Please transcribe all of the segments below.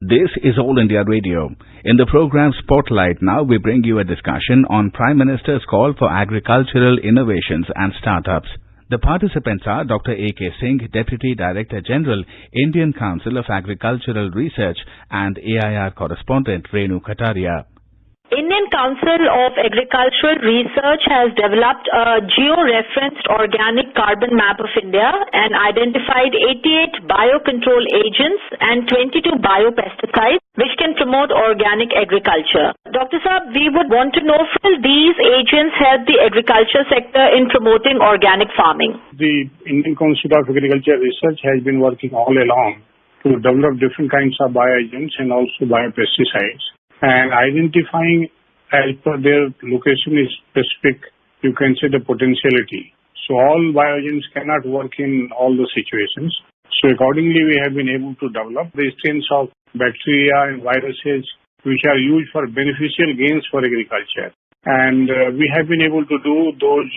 This is All India Radio. In the program Spotlight now, we bring you a discussion on Prime Minister's call for agricultural innovations and startups. The participants are Dr. A.K. Singh, Deputy Director General, Indian Council of Agricultural Research, and AIR correspondent Renu Kataria. Indian Council of Agricultural Research has developed a geo-referenced organic carbon map of India and identified 88 biocontrol agents and 22 biopesticides which can promote organic agriculture. Dr. Saab, we would want to know, will these agents help the agriculture sector in promoting organic farming? The Indian Council of Agricultural Research has been working all along to develop different kinds of bioagents and also biopesticides. And identifying as per their location is specific, you can say the potentiality. So all bioagents cannot work in all the situations. So accordingly, we have been able to develop the strains of bacteria and viruses which are used for beneficial gains for agriculture. And we have been able to do those,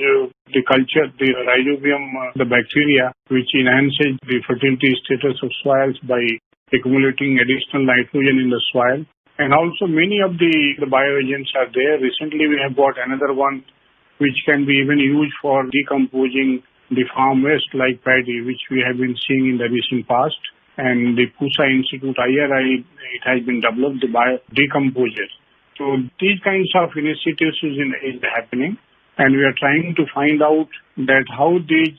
the culture, the rhizobium, the bacteria, which enhances the fertility status of soils by accumulating additional nitrogen in the soil. And also many of the bioagents are there. Recently we have got another one which can be even used for decomposing the farm waste like paddy, which we have been seeing in the recent past. And the Pusa Institute, IRI, it has been developed, the decomposer. So these kinds of initiatives is happening. And we are trying to find out that how these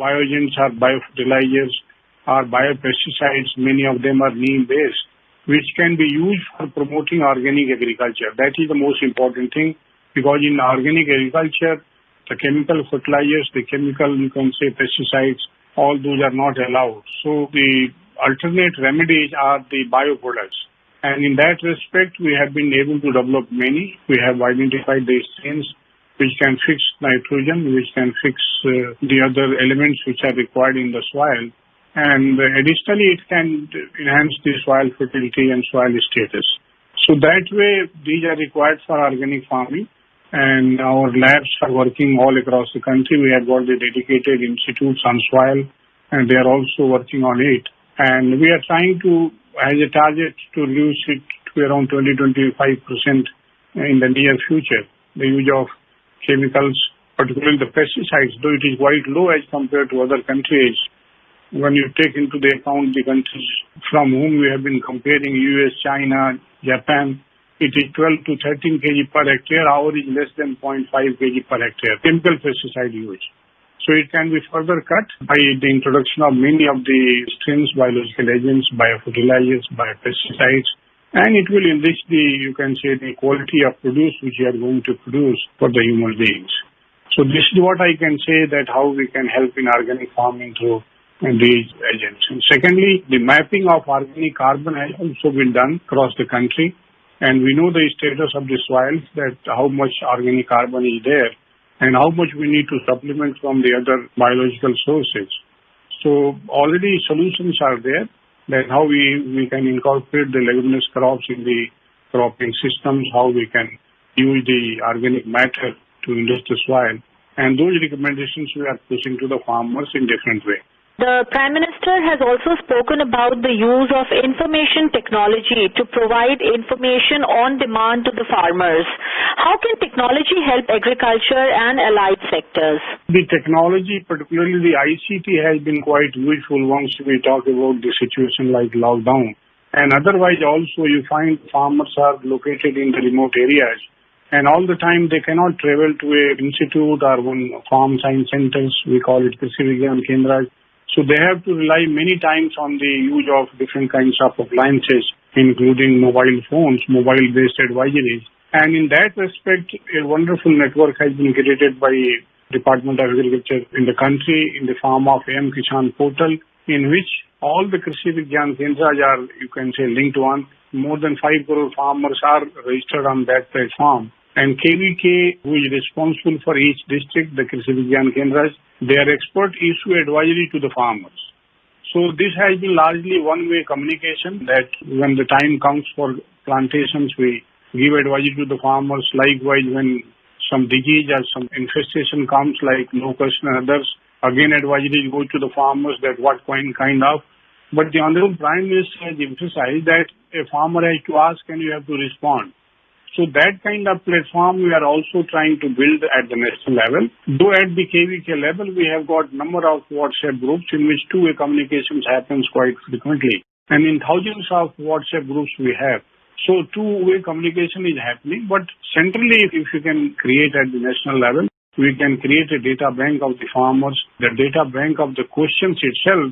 bioagents are biofertilizers or biopesticides, many of them are neem-based, which can be used for promoting organic agriculture. That is the most important thing, because in organic agriculture, the chemical fertilizers, the chemical, you can say pesticides, all those are not allowed. So the alternate remedies are the bioproducts. And in that respect, we have been able to develop many. We have identified the strains which can fix nitrogen, which can fix the other elements which are required in the soil. And additionally, it can enhance the soil fertility and soil status. So that way, these are required for organic farming. And our labs are working all across the country. We have got the dedicated institutes on soil, and they are also working on it. And we are trying to, as a target, to reduce it to around 20-25% in the near future, the use of chemicals, particularly the pesticides, though it is quite low as compared to other countries. When you take into the account the countries from whom we have been comparing, US, China, Japan, it is 12 to 13 kg per hectare. Ours is less than 0.5 kg per hectare, chemical pesticide use. So it can be further cut by the introduction of many of the strains, biological agents, biofertilizers, biopesticides, and it will enrich the, you can say, the quality of produce which we are going to produce for the human beings. So this is what I can say, that how we can help in organic farming through these agents. And secondly, the mapping of organic carbon has also been done across the country, and we know the status of the soils, that how much organic carbon is there and how much we need to supplement from the other biological sources. So already solutions are there, that how we can incorporate the leguminous crops in the cropping systems, how we can use the organic matter to enrich the soil, and those recommendations we are pushing to the farmers in different ways. The Prime Minister has also spoken about the use of information technology to provide information on demand to the farmers. How can technology help agriculture and allied sectors? The technology, particularly the ICT, has been quite useful once we talk about the situation like lockdown. And otherwise also you find farmers are located in the remote areas. And all the time they cannot travel to an institute or one farm science centers, we call it Krishi Vigyan Kendras. So they have to rely many times on the use of different kinds of appliances, including mobile phones, mobile-based advisories. And in that respect, a wonderful network has been created by Department of Agriculture in the country in the form of AM Kisan portal, in which all the Krishi Vigyan Kendras are, you can say, linked on. More than 5 crore farmers are registered on that platform. And KVK, who is responsible for each district, the Krishi Vigyan Kendras, their expert issue advisory to the farmers. So this has been largely one-way communication, that when the time comes for plantations, we give advisory to the farmers. Likewise, when some disease or some infestation comes like locust and others, again advisory goes to the farmers that what kind of But the Honorable Prime Minister has emphasized that a farmer has to ask and you have to respond. So that kind of platform we are also trying to build at the national level. Though at the KVK level, we have got number of WhatsApp groups in which two-way communications happens quite frequently. And in thousands of WhatsApp groups we have. So two-way communication is happening. But centrally, if you can create at the national level, we can create a data bank of the farmers, the data bank of the questions itself,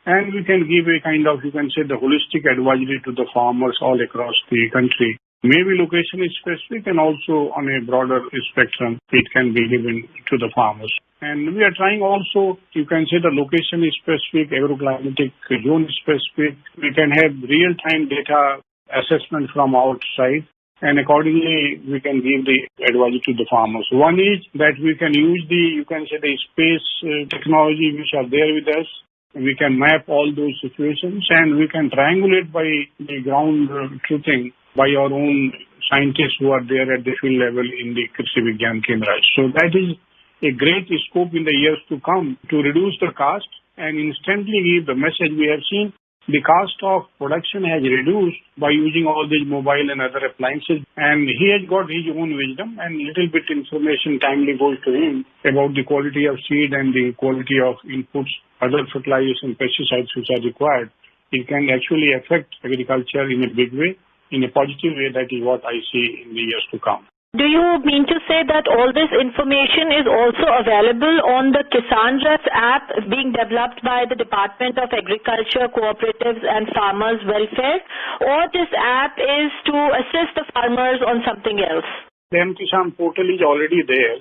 and we can give a kind of, you can say, the holistic advisory to the farmers all across the country. Maybe location is specific and also on a broader spectrum, it can be given to the farmers. And we are trying also, you can say the location is specific, agroclimatic zone is specific. We can have real-time data assessment from outside and accordingly we can give the advice to the farmers. One is that we can use the, you can say the space technology which are there with us. We can map all those situations and we can triangulate by the ground truthing by our own scientists who are there at the field level in the Krishi Vigyan Kendras. So that is a great scope in the years to come to reduce the cost and instantly give the message. We have seen the cost of production has reduced by using all these mobile and other appliances, and he has got his own wisdom and little bit information timely goes to him about the quality of seed and the quality of inputs, other fertilizers and pesticides which are required. It can actually affect agriculture in a big way, in a positive way. That is what I see in the years to come. Do you mean to say that all this information is also available on the Kisan Rath app being developed by the Department of Agriculture, Cooperatives and Farmers Welfare, or this app is to assist the farmers on something else? The M-Kisan portal is already there,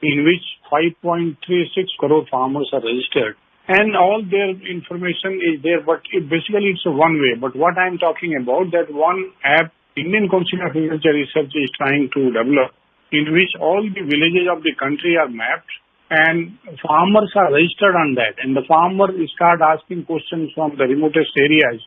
in which 5.36 crore farmers are registered. And all their information is there, but basically it's a one way. But what I'm talking about, that one app Indian Council of Agriculture Research is trying to develop, in which all the villages of the country are mapped and farmers are registered on that. And the farmer start asking questions from the remotest areas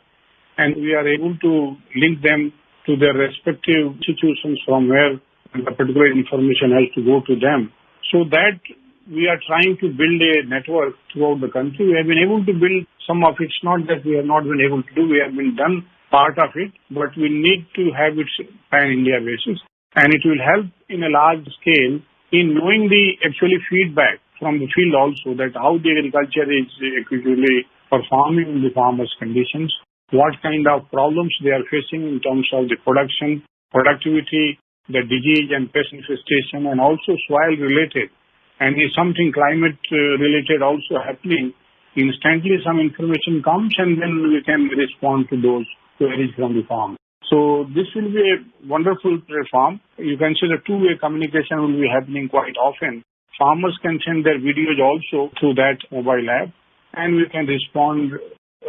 and we are able to link them to their respective institutions from where the particular information has to go to them. So that we are trying to build a network throughout the country. We have been able to build some of it. It's not that we have not been able to do. We have been done part of it, but we need to have it pan-India basis. And it will help in a large scale in knowing the actually feedback from the field also, that how the agriculture is actually performing in the farmers' conditions, what kind of problems they are facing in terms of the production, productivity, the disease and pest infestation, and also soil related. And if something climate related also happening, instantly some information comes and then we can respond to those queries from the farm. So this will be a wonderful platform. You can see the two-way communication will be happening quite often. Farmers can send their videos also through that mobile app and we can respond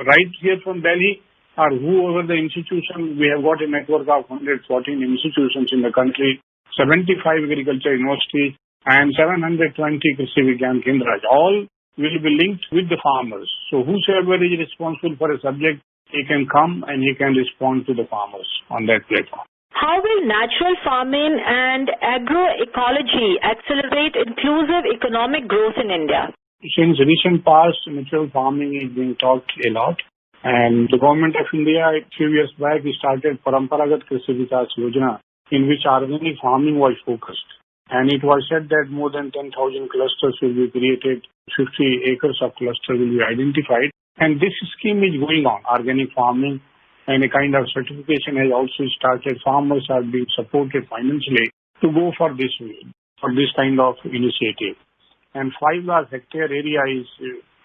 right here from Delhi or whoever the institution. We have got a network of 114 institutions in the country, 75 agriculture universities and 720 Krishi Vigyan Kendras. All will be linked with the farmers. So whosoever is responsible for a subject, he can come and he can respond to the farmers on that platform. How will natural farming and agroecology accelerate inclusive economic growth in India? Since recent past, natural farming is being talked a lot. And the government of India, a few years back, started Paramparagat Krishi Vikas Yojana, in which organic farming was focused. And it was said that more than 10,000 clusters will be created, 50 acres of cluster will be identified. And this scheme is going on, organic farming, and a kind of certification has also started. Farmers are being supported financially to go for this kind of initiative. And 5 lakh hectare area is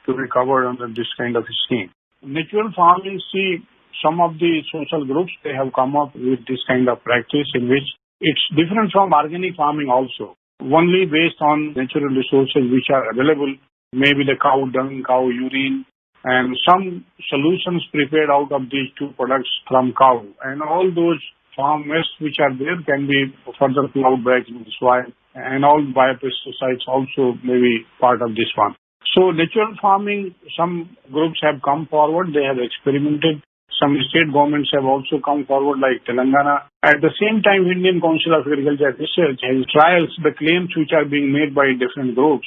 to be covered under this kind of scheme. Natural farming, see, some of the social groups, they have come up with this kind of practice in which it's different from organic farming also. Only based on natural resources which are available, maybe the cow dung, cow urine, and some solutions prepared out of these two products from cow. And all those farm waste which are there can be further plowed back in the soil. And all biopesticides also may be part of this one. So natural farming, some groups have come forward. They have experimented. Some state governments have also come forward like Telangana. At the same time, Indian Council of Agriculture Research has trials the claims which are being made by different groups.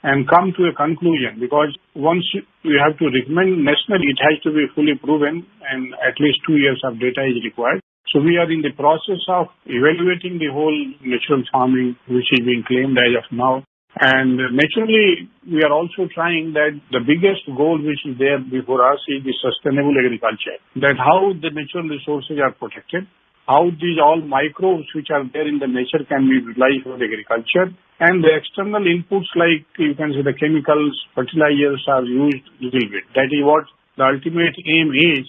and come to a conclusion, because once you have to recommend nationally, it has to be fully proven and at least 2 years of data is required. So we are in the process of evaluating the whole natural farming which is being claimed as of now. And naturally, we are also trying that the biggest goal which is there before us is the sustainable agriculture, that how the natural resources are protected, how these all microbes which are there in the nature can be utilized for the agriculture, and the external inputs like you can say the chemicals, fertilizers are used little bit. That is what the ultimate aim is,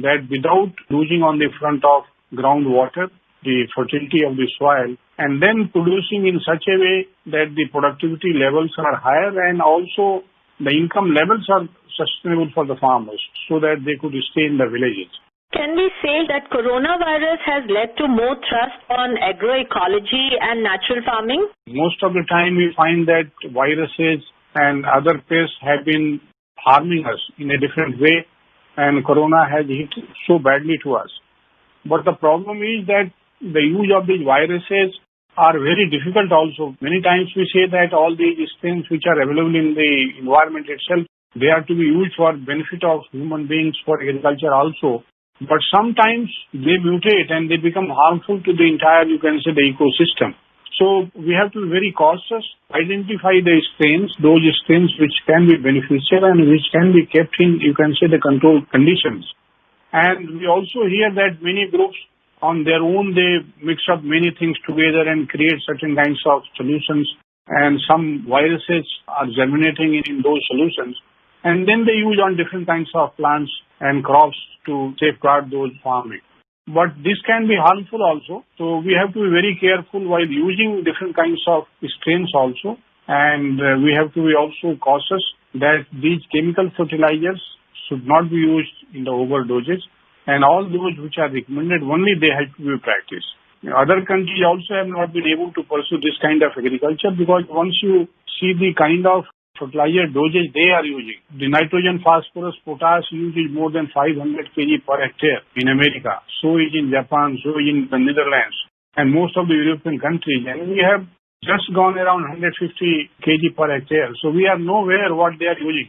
that without losing on the front of groundwater, the fertility of the soil, and then producing in such a way that the productivity levels are higher and also the income levels are sustainable for the farmers so that they could stay in the villages. Can we say that coronavirus has led to more trust on agroecology and natural farming? Most of the time we find that viruses and other pests have been harming us in a different way, and corona has hit so badly to us. But the problem is that the use of these viruses are very difficult also. Many times we say that all these strains which are available in the environment itself, they are to be used for benefit of human beings, for agriculture also. But sometimes they mutate and they become harmful to the entire, you can say, the ecosystem. So we have to be very cautious, identify the strains, those strains which can be beneficial and which can be kept in, you can say, the controlled conditions. And we also hear that many groups on their own, they mix up many things together and create certain kinds of solutions, and some viruses are germinating in those solutions. And then they use on different kinds of plants and crops to safeguard those farming. But this can be harmful also. So we have to be very careful while using different kinds of strains also. And we have to be also cautious that these chemical fertilizers should not be used in the overdoses, and all those which are recommended, only they have to be practiced. Other countries also have not been able to pursue this kind of agriculture, because once you see the kind of fertilizer dosage they are using, the nitrogen, phosphorus, potash use is more than 500 kg per hectare in America. So is in Japan, so is in the Netherlands, and most of the European countries. And we have just gone around 150 kg per hectare. So we are nowhere what they are using.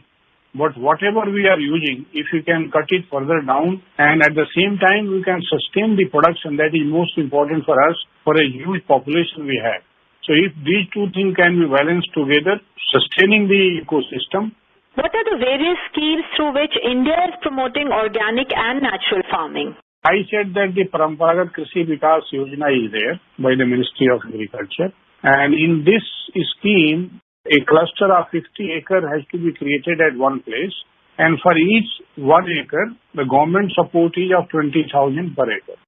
But whatever we are using, if we can cut it further down and at the same time we can sustain the production, that is most important for us, for a huge population we have. So if these two things can be balanced together, sustaining the ecosystem. What are the various schemes through which India is promoting organic and natural farming? I said that the Paramparagat Krishi Vikas Yojana is there by the Ministry of Agriculture. And in this scheme, a cluster of 50 acres has to be created at one place, and for each 1 acre, the government support is of 20,000 per acre.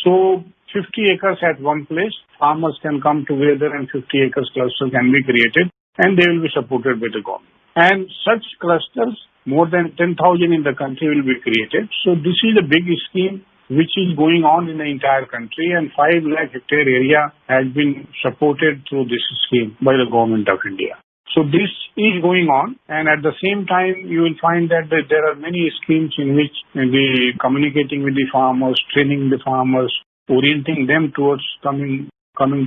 So 50 acres at one place, farmers can come together and 50 acres cluster can be created, and they will be supported by the government. And such clusters, more than 10,000 in the country will be created. So this is a big scheme which is going on in the entire country, and 5 lakh hectare area has been supported through this scheme by the government of India. So this is going on, and at the same time you will find that there are many schemes in which we communicating with the farmers, training the farmers, orienting them towards coming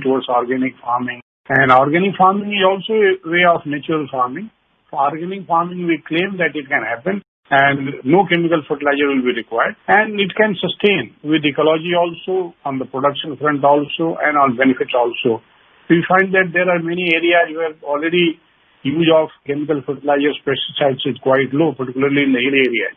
towards organic farming. And organic farming is also a way of natural farming. For organic farming we claim that it can happen, and no chemical fertilizer will be required, and it can sustain with ecology also, on the production front also, and on benefits also. We find that there are many areas where already use of chemical fertilizers, pesticides is quite low, particularly in the hill areas.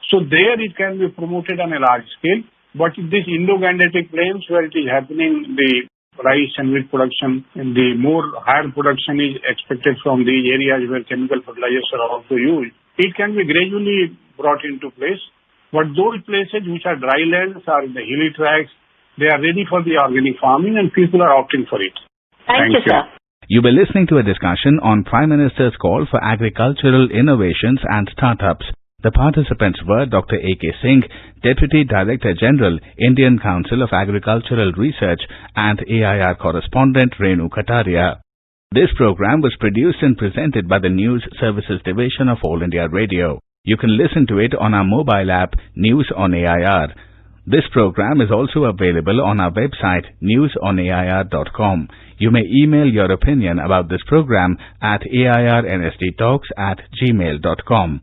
So there it can be promoted on a large scale, but in this Indo-Gangetic plains where it is happening, the rice and wheat production, and the more higher production is expected from these areas where chemical fertilizers are also used, it can be gradually brought into place. But those places which are dry lands or in the hilly tracts, they are ready for the organic farming and people are opting for it. Thank you, sir. You were listening to a discussion on Prime Minister's call for agricultural innovations and startups. The participants were Dr. A.K. Singh, Deputy Director General, Indian Council of Agricultural Research, and AIR correspondent Renu Kataria. This program was produced and presented by the News Services Division of All India Radio. You can listen to it on our mobile app, News on AIR. This program is also available on our website newsonair.com. You may email your opinion about this program at airnsttalks@gmail.com.